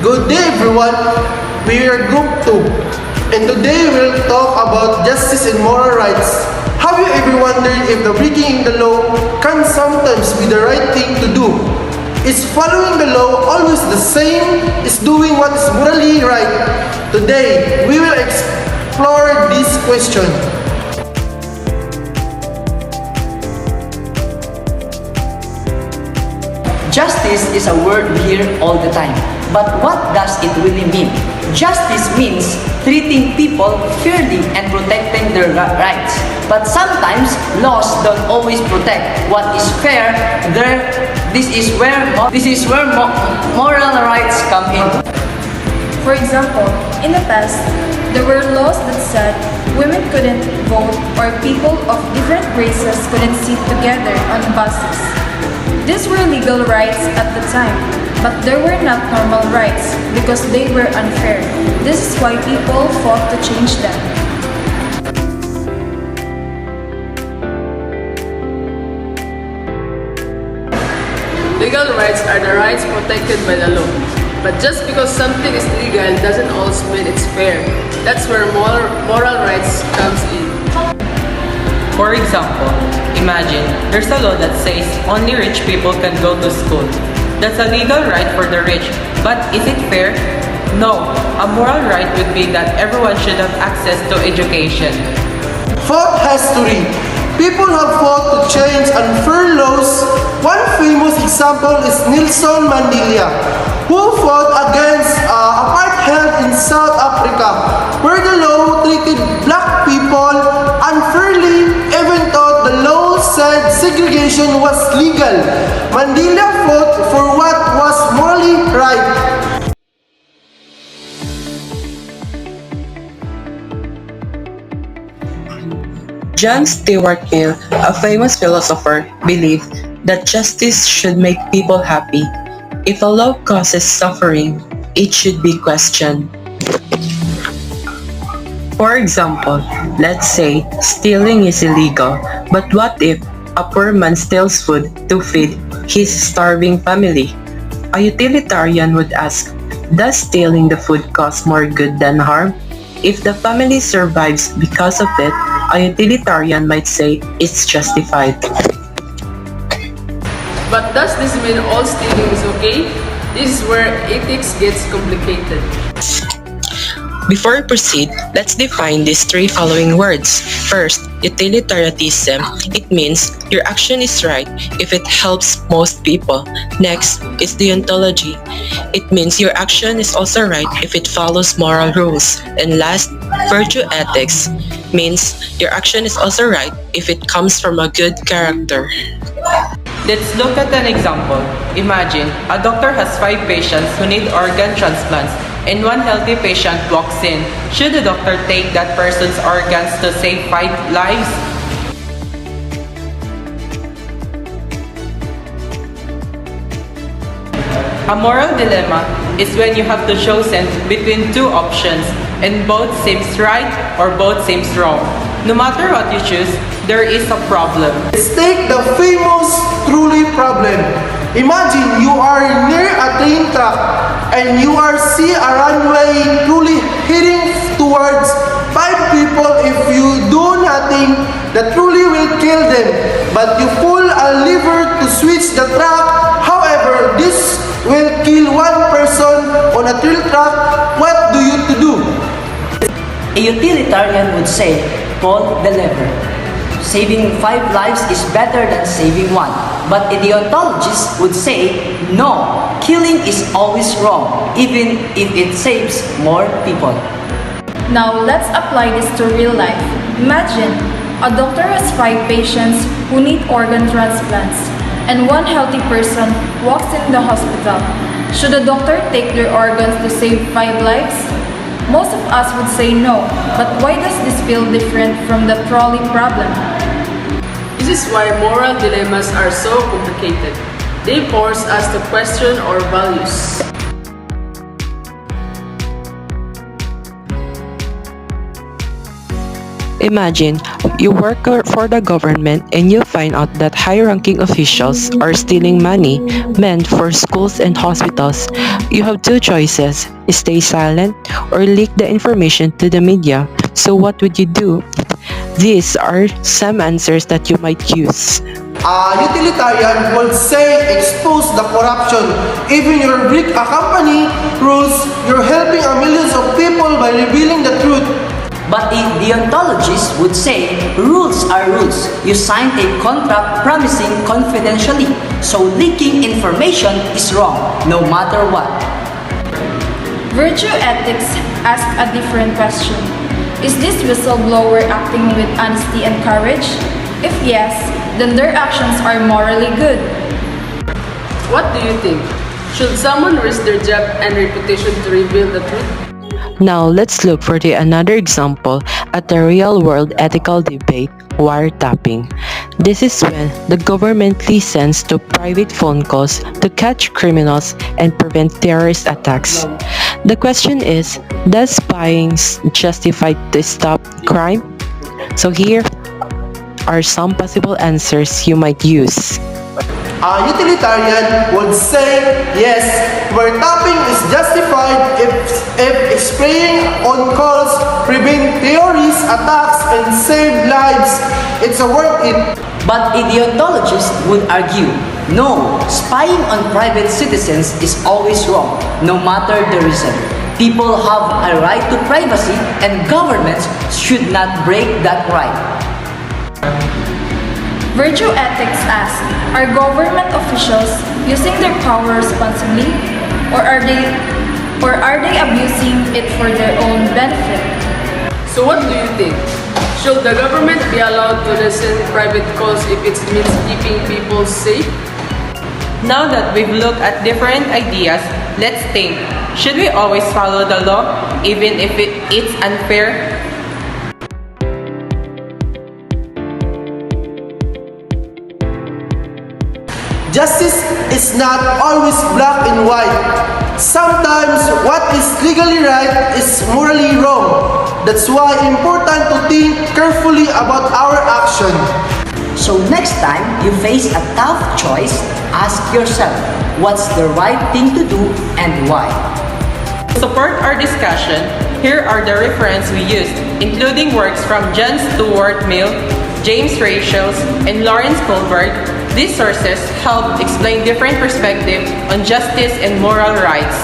Good day everyone, we are Group 2 and today we'll talk about justice and moral rights. Have you ever wondered if the breaking the law can sometimes be the right thing to do? Is following the law always the same as doing what is morally right? Today, we will explore this question. Justice is a word we hear all the time. But what does it really mean? Justice means treating people fairly and protecting their rights. But sometimes laws don't always protect what is fair. This is where moral rights come in. For example, in the past, there were laws that said women couldn't vote or people of different races couldn't sit together on buses. These were legal rights at the time, but they were not normal rights because they were unfair. This is why people fought to change them. Legal rights are the rights protected by the law. But just because something is legal doesn't always mean it's fair. That's where moral rights comes in. For example, imagine there's a law that says only rich people can go to school. That's a legal right for the rich, but is it fair? No, a moral right would be that everyone should have access to education. Fought history. People have fought to change unfair laws. One famous example is Nelson Mandela, who fought against apartheid in South Africa, where the law treated black people unfairly even though the law said segregation was legal. Mandela fought for what was morally right. John Stuart Mill, a famous philosopher, believed that justice should make people happy. If a law causes suffering, it should be questioned. For example, let's say stealing is illegal, but what if a poor man steals food to feed his starving family? A utilitarian would ask, does stealing the food cause more good than harm? If the family survives because of it, a utilitarian might say it's justified. But does this mean all stealing is okay? This is where ethics gets complicated. Before we proceed, let's define these three following words. First, utilitarianism. It means your action is right if it helps most people. Next is deontology. It means your action is also right if it follows moral rules. And last, virtue ethics means your action is also right if it comes from a good character. Let's look at an example. Imagine a doctor has 5 patients who need organ transplants and one healthy patient walks in. Should the doctor take that person's organs to save 5 lives? A moral dilemma is when you have to choose between 2 options and both seems right or both seems wrong. No matter what you choose, there is a problem. Let's take the famous trolley problem. Imagine you are near a train track and you are see a runway trolley heading towards 5 people. If you do nothing, the trolley will kill them. But you pull a lever to switch the track. However, this will kill 1 person on a train track. What do you to do? A utilitarian would say, pull the lever. Saving 5 lives is better than saving 1. But a deontologist would say, no, killing is always wrong, even if it saves more people. Now let's apply this to real life. Imagine, a doctor has 5 patients who need organ transplants, and 1 healthy person walks in the hospital. Should the doctor take their organs to save 5 lives? Most of us would say no, but why does this feel different from the trolley problem? This is why moral dilemmas are so complicated. They force us to question our values. Imagine, you work for the government and you find out that high-ranking officials are stealing money meant for schools and hospitals. You have two choices, stay silent or leak the information to the media. So what would you do? These are some answers that you might use. Utilitarian would say expose the corruption. Even you break a company rules, you're helping millions of people by revealing the truth. But the deontologists would say rules are rules. You signed a contract promising confidentially, so leaking information is wrong, no matter what. Virtue ethics ask a different question. Is this whistleblower acting with honesty and courage? If yes, then their actions are morally good. What do you think? Should someone risk their job and reputation to reveal the truth? Now let's look for another example at the real-world ethical debate, wiretapping. This is when the government listens to private phone calls to catch criminals and prevent terrorist attacks. The question is, does spying justify to stop crime? So here are some possible answers you might use. Utilitarian would say yes, wiretapping is justified if spraying on calls prevent terrorist attacks and save lives. It's worth it. But a deontologist would argue, no, spying on private citizens is always wrong, no matter the reason. People have a right to privacy and governments should not break that right. Virtue ethics asks, are government officials using their power responsibly or are they abusing it for their own benefit? So what do you think? Should the government be allowed to listen private calls if it means keeping people safe? Now that we've looked at different ideas, let's think. Should we always follow the law, even if it's unfair? Justice is not always black and white. Sometimes what is legally right is morally wrong. That's why it's important to think carefully about our action. So next time you face a tough choice, ask yourself, what's the right thing to do and why? To support our discussion, here are the references we used, including works from John Stuart Mill, James Rachels, and Lawrence Kohlberg. These sources help explain different perspectives on justice and moral rights.